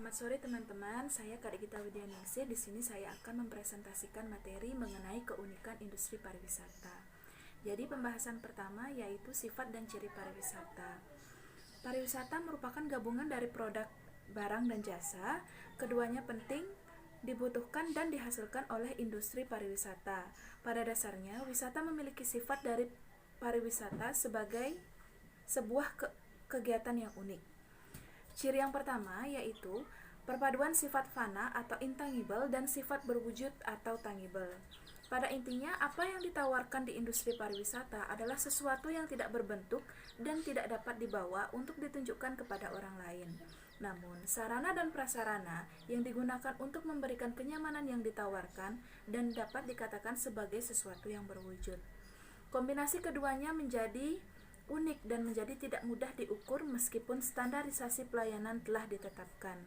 Selamat sore teman-teman, saya Kak Gita Widyaningsih. Di sini saya akan mempresentasikan materi mengenai keunikan industri pariwisata. Jadi pembahasan pertama yaitu sifat dan ciri pariwisata. Pariwisata merupakan gabungan dari produk, barang, dan jasa. Keduanya penting, dibutuhkan, dan dihasilkan oleh industri pariwisata. Pada dasarnya, wisata memiliki sifat dari pariwisata sebagai sebuah kegiatan yang unik. Ciri yang pertama yaitu perpaduan sifat fana atau intangible dan sifat berwujud atau tangible. Pada intinya, apa yang ditawarkan di industri pariwisata adalah sesuatu yang tidak berbentuk dan tidak dapat dibawa untuk ditunjukkan kepada orang lain. Namun, sarana dan prasarana yang digunakan untuk memberikan kenyamanan yang ditawarkan dan dapat dikatakan sebagai sesuatu yang berwujud. Kombinasi keduanya menjadi unik dan menjadi tidak mudah diukur meskipun standarisasi pelayanan telah ditetapkan.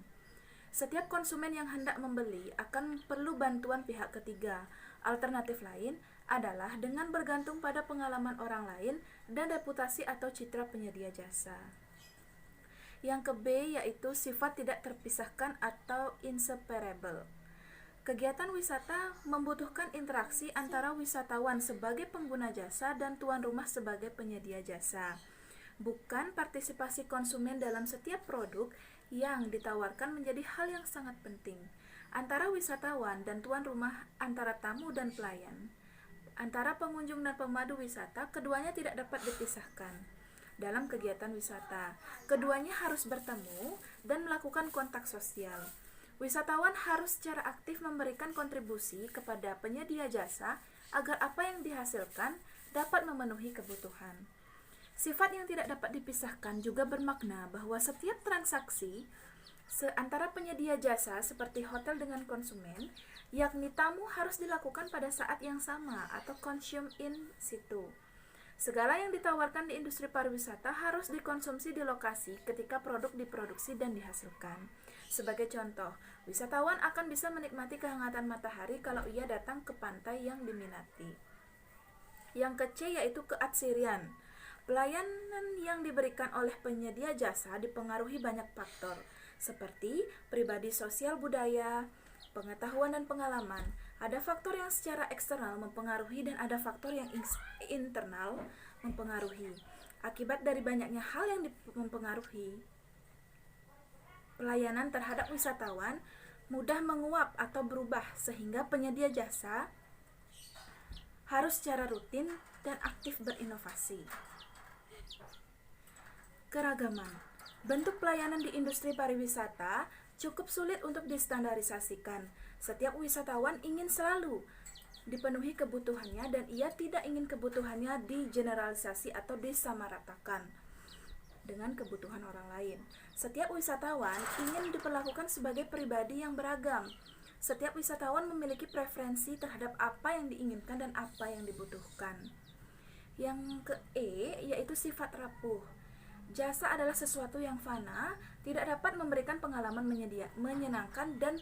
Setiap konsumen yang hendak membeli akan perlu bantuan pihak ketiga. Alternatif lain adalah dengan bergantung pada pengalaman orang lain dan reputasi atau citra penyedia jasa. Yang ke B yaitu sifat tidak terpisahkan atau inseparable. Kegiatan wisata membutuhkan interaksi antara wisatawan sebagai pengguna jasa dan tuan rumah sebagai penyedia jasa. Bukan partisipasi konsumen dalam setiap produk yang ditawarkan menjadi hal yang sangat penting. Antara wisatawan dan tuan rumah, antara tamu dan pelayan, antara pengunjung dan pemandu wisata, keduanya tidak dapat dipisahkan. Dalam kegiatan wisata, keduanya harus bertemu dan melakukan kontak sosial. Wisatawan harus secara aktif memberikan kontribusi kepada penyedia jasa agar apa yang dihasilkan dapat memenuhi kebutuhan. Sifat yang tidak dapat dipisahkan juga bermakna bahwa setiap transaksi antara penyedia jasa seperti hotel dengan konsumen, yakni tamu, harus dilakukan pada saat yang sama atau consume in situ. Segala yang ditawarkan di industri pariwisata harus dikonsumsi di lokasi ketika produk diproduksi dan dihasilkan. Sebagai contoh, wisatawan akan bisa menikmati kehangatan matahari kalau ia datang ke pantai yang diminati. Yang ke C yaitu keatsirian. Pelayanan yang diberikan oleh penyedia jasa dipengaruhi banyak faktor, seperti pribadi, sosial, budaya, pengetahuan, dan pengalaman. Ada faktor yang secara eksternal mempengaruhi dan ada faktor yang internal mempengaruhi. Akibat dari banyaknya hal yang mempengaruhi, pelayanan terhadap wisatawan mudah menguap atau berubah sehingga penyedia jasa harus secara rutin dan aktif berinovasi. Keragaman. Bentuk pelayanan di industri pariwisata cukup sulit untuk distandarisasikan. Setiap wisatawan ingin selalu dipenuhi kebutuhannya dan ia tidak ingin kebutuhannya digeneralisasi atau disamaratakan dengan kebutuhan orang lain. Setiap wisatawan ingin diperlakukan sebagai pribadi yang beragam. Setiap wisatawan memiliki preferensi terhadap apa yang diinginkan dan apa yang dibutuhkan. Yang ke E yaitu sifat rapuh. Jasa adalah sesuatu yang fana, tidak dapat memberikan pengalaman menyenangkan dan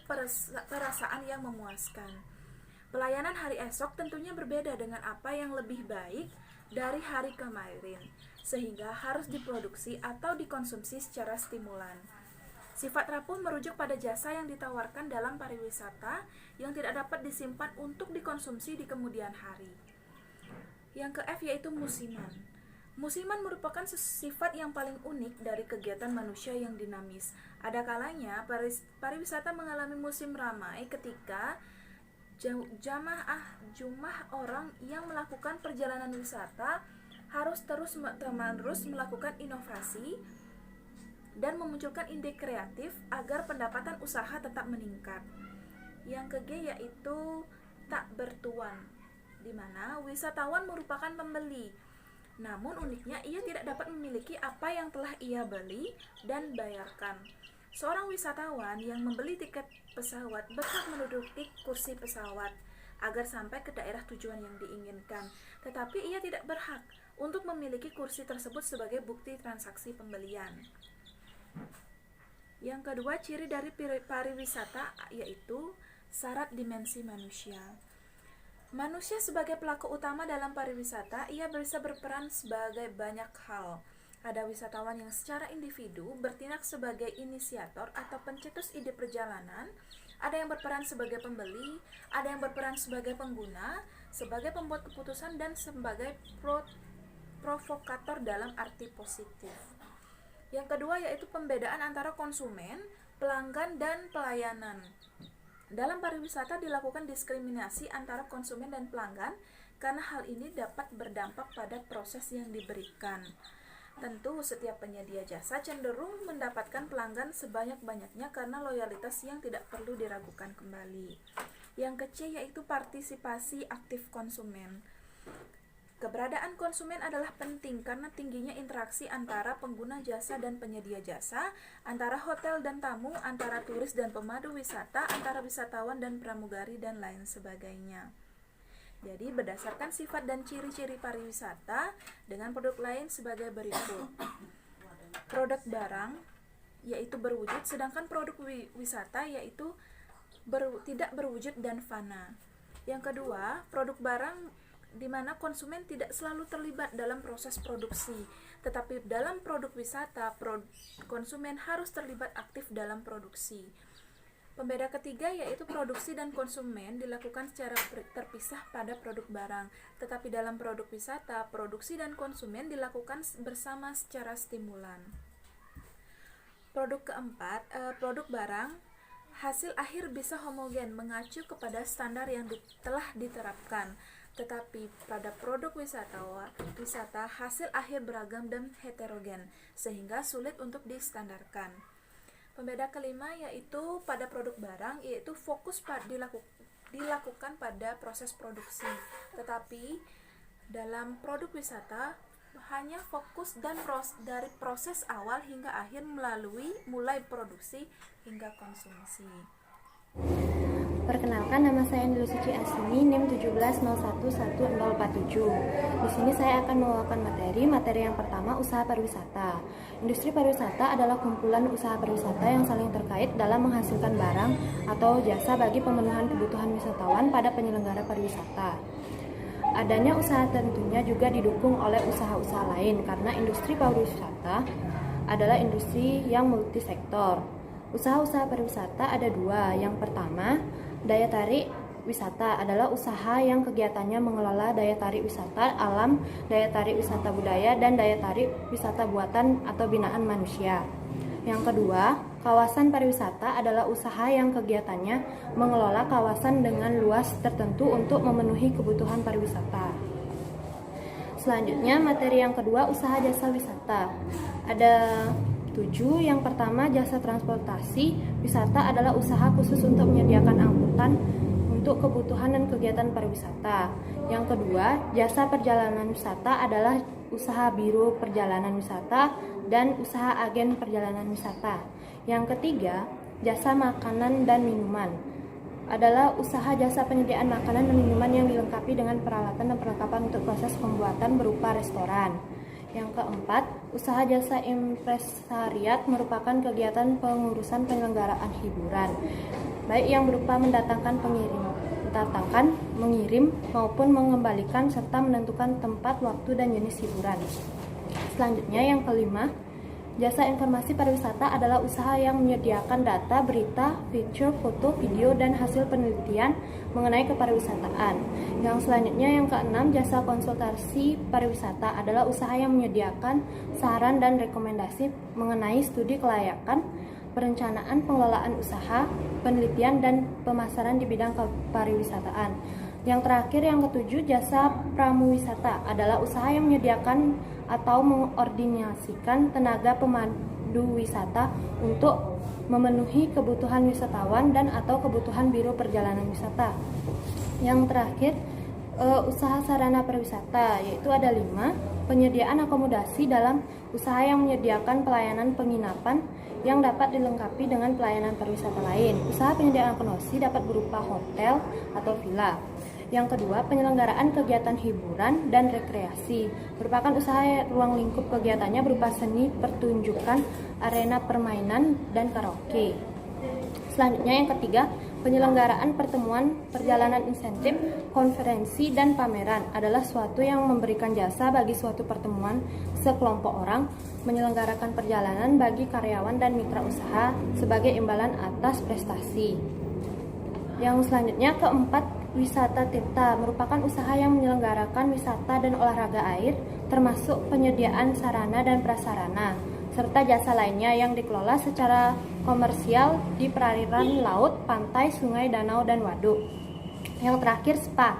perasaan yang memuaskan. Pelayanan hari esok tentunya berbeda dengan apa yang lebih baik dari hari kemarin, sehingga harus diproduksi atau dikonsumsi secara stimulan. Sifat rapuh merujuk pada jasa yang ditawarkan dalam pariwisata yang tidak dapat disimpan untuk dikonsumsi di kemudian hari. Yang ke F yaitu musiman. Musiman merupakan sifat yang paling unik dari kegiatan manusia yang dinamis. Ada kalanya pariwisata mengalami musim ramai ketika jumlah orang yang melakukan perjalanan wisata harus terus-menerus melakukan inovasi dan memunculkan ide kreatif agar pendapatan usaha tetap meningkat. Yang ke G yaitu tak bertuan, di mana wisatawan merupakan pembeli. Namun uniknya ia tidak dapat memiliki apa yang telah ia beli dan bayarkan. Seorang wisatawan yang membeli tiket pesawat berhak menduduki kursi pesawat agar sampai ke daerah tujuan yang diinginkan, tetapi ia tidak berhak untuk memiliki kursi tersebut sebagai bukti transaksi pembelian. Yang kedua, ciri dari pariwisata yaitu syarat dimensi manusia. Manusia sebagai pelaku utama dalam pariwisata, ia bisa berperan sebagai banyak hal. Ada wisatawan yang secara individu bertindak sebagai inisiator atau pencetus ide perjalanan, ada yang berperan sebagai pembeli, ada yang berperan sebagai pengguna, sebagai pembuat keputusan, dan sebagai provokator dalam arti positif. Yang kedua yaitu pembedaan antara konsumen, pelanggan, dan pelayanan. Dalam pariwisata dilakukan diskriminasi antara konsumen dan pelanggan karena hal ini dapat berdampak pada proses yang diberikan. Tentu setiap penyedia jasa cenderung mendapatkan pelanggan sebanyak-banyaknya karena loyalitas yang tidak perlu diragukan kembali. Yang ketiga yaitu partisipasi aktif konsumen. Keberadaan konsumen adalah penting karena tingginya interaksi antara pengguna jasa dan penyedia jasa, antara hotel dan tamu, antara turis dan pemandu wisata, antara wisatawan dan pramugari, dan lain sebagainya. Jadi berdasarkan sifat dan ciri-ciri pariwisata dengan produk lain sebagai berikut. Produk barang yaitu berwujud, sedangkan produk wisata yaitu tidak berwujud dan fana. Yang kedua, produk barang di mana konsumen tidak selalu terlibat dalam proses produksi, tetapi dalam produk wisata, konsumen harus terlibat aktif dalam produksi. Pembeda ketiga yaitu produksi dan konsumen dilakukan secara terpisah pada produk barang, tetapi dalam produk wisata, produksi dan konsumen dilakukan bersama secara stimulan. Produk keempat, produk barang, hasil akhir bisa homogen mengacu kepada standar yang telah diterapkan. Tetapi pada produk wisata hasil akhir beragam dan heterogen sehingga sulit untuk distandarkan. Pembeda kelima yaitu pada produk barang yaitu fokus dilakukan pada proses produksi. Tetapi dalam produk wisata hanya fokus dari proses awal hingga akhir mulai produksi hingga konsumsi. Perkenalkan, nama saya Nilu Suci Asini, NIM 170111047. Di sini saya akan membawakan materi yang pertama, usaha pariwisata. Industri pariwisata adalah kumpulan usaha pariwisata yang saling terkait dalam menghasilkan barang atau jasa bagi pemenuhan kebutuhan wisatawan pada penyelenggara pariwisata. Adanya usaha tentunya juga didukung oleh usaha-usaha lain karena industri pariwisata adalah industri yang multisektor. Usaha-usaha pariwisata ada dua. Yang pertama, daya tarik wisata adalah usaha yang kegiatannya mengelola daya tarik wisata alam, daya tarik wisata budaya, dan daya tarik wisata buatan atau binaan manusia. Yang kedua, kawasan pariwisata adalah usaha yang kegiatannya mengelola kawasan dengan luas tertentu untuk memenuhi kebutuhan pariwisata. Selanjutnya, materi yang kedua, usaha jasa wisata. Ada 7. Yang pertama, jasa transportasi wisata adalah usaha khusus untuk menyediakan angkutan untuk kebutuhan dan kegiatan pariwisata. Yang kedua, jasa perjalanan wisata adalah usaha biro perjalanan wisata dan usaha agen perjalanan wisata. Yang ketiga, jasa makanan dan minuman adalah usaha jasa penyediaan makanan dan minuman yang dilengkapi dengan peralatan dan perlengkapan untuk proses pembuatan berupa restoran. Yang keempat, usaha jasa impresariat merupakan kegiatan pengurusan penyelenggaraan hiburan, baik yang berupa mengirim maupun mengembalikan serta menentukan tempat, waktu, dan jenis hiburan. Selanjutnya yang kelima, jasa informasi pariwisata adalah usaha yang menyediakan data, berita, feature, foto, video, dan hasil penelitian mengenai kepariwisataan. Yang selanjutnya yang keenam, jasa konsultasi pariwisata adalah usaha yang menyediakan saran dan rekomendasi mengenai studi kelayakan, perencanaan pengelolaan usaha, penelitian, dan pemasaran di bidang kepariwisataan. Yang terakhir yang ketujuh, jasa pramuwisata adalah usaha yang menyediakan atau mengordinasikan tenaga pemandu wisata untuk memenuhi kebutuhan wisatawan dan atau kebutuhan biro perjalanan wisata. Yang terakhir, usaha sarana pariwisata, yaitu ada 5. Penyediaan akomodasi dalam usaha yang menyediakan pelayanan penginapan yang dapat dilengkapi dengan pelayanan pariwisata lain. Usaha penyediaan akomodasi dapat berupa hotel atau villa. Yang kedua, penyelenggaraan kegiatan hiburan dan rekreasi merupakan usaha ruang lingkup kegiatannya berupa seni, pertunjukan, arena permainan, dan karaoke. Selanjutnya yang ketiga, penyelenggaraan pertemuan, perjalanan insentif, konferensi, dan pameran adalah suatu yang memberikan jasa bagi suatu pertemuan sekelompok orang menyelenggarakan perjalanan bagi karyawan dan mitra usaha sebagai imbalan atas prestasi. Yang selanjutnya keempat, wisata tirta merupakan usaha yang menyelenggarakan wisata dan olahraga air, termasuk penyediaan sarana dan prasarana, serta jasa lainnya yang dikelola secara komersial di perairan laut, pantai, sungai, danau, dan waduk. Yang terakhir, spa.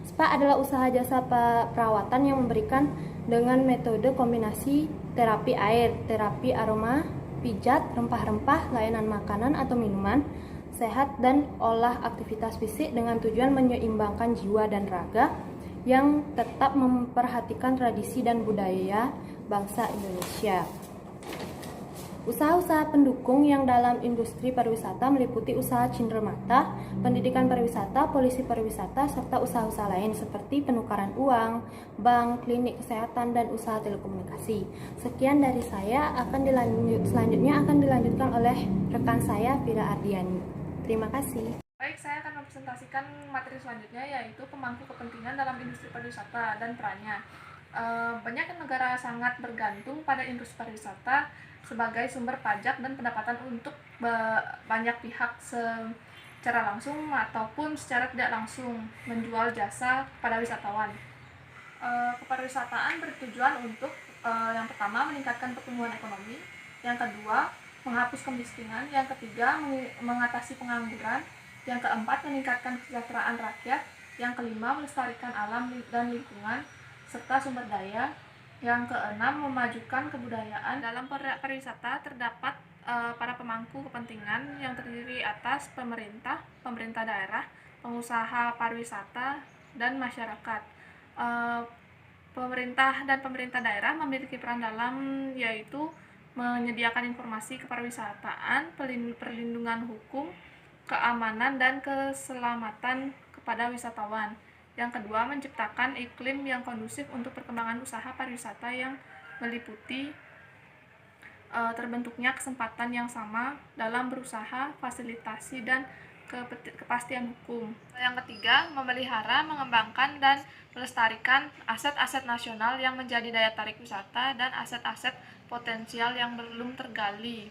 Spa adalah usaha jasa perawatan yang memberikan dengan metode kombinasi terapi air, terapi aroma, pijat, rempah-rempah, layanan makanan atau minuman, sehat dan olah aktivitas fisik dengan tujuan menyeimbangkan jiwa dan raga yang tetap memperhatikan tradisi dan budaya bangsa Indonesia. Usaha-usaha pendukung yang dalam industri pariwisata meliputi usaha cenderamata, pendidikan pariwisata, polisi pariwisata, serta usaha-usaha lain seperti penukaran uang, bank, klinik kesehatan, dan usaha telekomunikasi. Sekian dari saya, selanjutnya akan dilanjutkan oleh rekan saya, Vira Ardiani. Terima kasih. Baik, saya akan mempresentasikan materi selanjutnya, yaitu pemangku kepentingan dalam industri pariwisata dan perannya. Banyak negara sangat bergantung pada industri pariwisata sebagai sumber pajak dan pendapatan untuk banyak pihak secara langsung ataupun secara tidak langsung menjual jasa pada wisatawan. Kepariwisataan bertujuan untuk yang pertama meningkatkan pertumbuhan ekonomi, yang kedua menghapus kemiskinan, yang ketiga mengatasi pengangguran, yang keempat meningkatkan kesejahteraan rakyat, yang kelima melestarikan alam dan lingkungan serta sumber daya, yang keenam memajukan kebudayaan. Dalam pariwisata terdapat para pemangku kepentingan yang terdiri atas pemerintah, pemerintah daerah, pengusaha pariwisata, dan masyarakat. Pemerintah dan pemerintah daerah memiliki peran dalam yaitu menyediakan informasi kepariwisataan, perlindungan hukum, keamanan, dan keselamatan kepada wisatawan. Yang kedua, menciptakan iklim yang kondusif untuk perkembangan usaha pariwisata yang meliputi terbentuknya kesempatan yang sama dalam berusaha, fasilitasi, dan kepastian hukum. Yang ketiga, memelihara, mengembangkan, dan melestarikan aset-aset nasional yang menjadi daya tarik wisata dan aset-aset potensial yang belum tergali.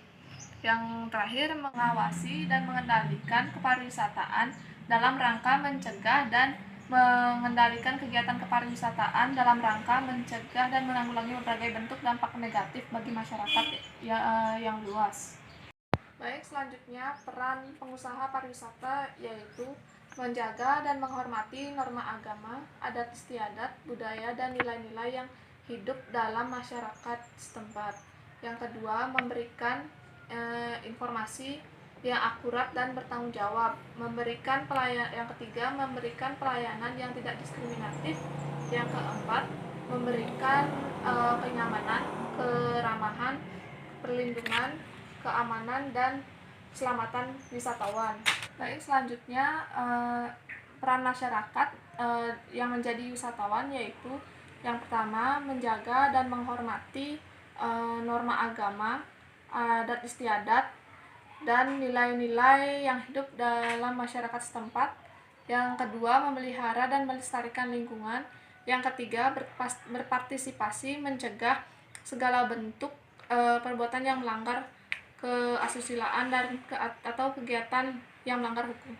Yang terakhir, mengawasi dan mengendalikan kepariwisataan dalam rangka mencegah dan mengendalikan kegiatan kepariwisataan dalam rangka mencegah dan menanggulangi berbagai bentuk dampak negatif bagi masyarakat yang luas. Baik, selanjutnya peran pengusaha pariwisata yaitu menjaga dan menghormati norma agama, adat istiadat, budaya, dan nilai-nilai yang hidup dalam masyarakat setempat. Yang kedua, memberikan informasi yang akurat dan bertanggung jawab, yang ketiga memberikan pelayanan yang tidak diskriminatif, yang keempat memberikan kenyamanan, keramahan, perlindungan, keamanan, dan keselamatan wisatawan. Baik, selanjutnya peran masyarakat yang menjadi wisatawan yaitu yang pertama menjaga dan menghormati norma agama, adat istiadat, dan nilai-nilai yang hidup dalam masyarakat setempat. Yang kedua, memelihara dan melestarikan lingkungan. Yang ketiga, berpartisipasi mencegah segala bentuk perbuatan yang melanggar keasusilaan dan atau kegiatan yang melanggar hukum.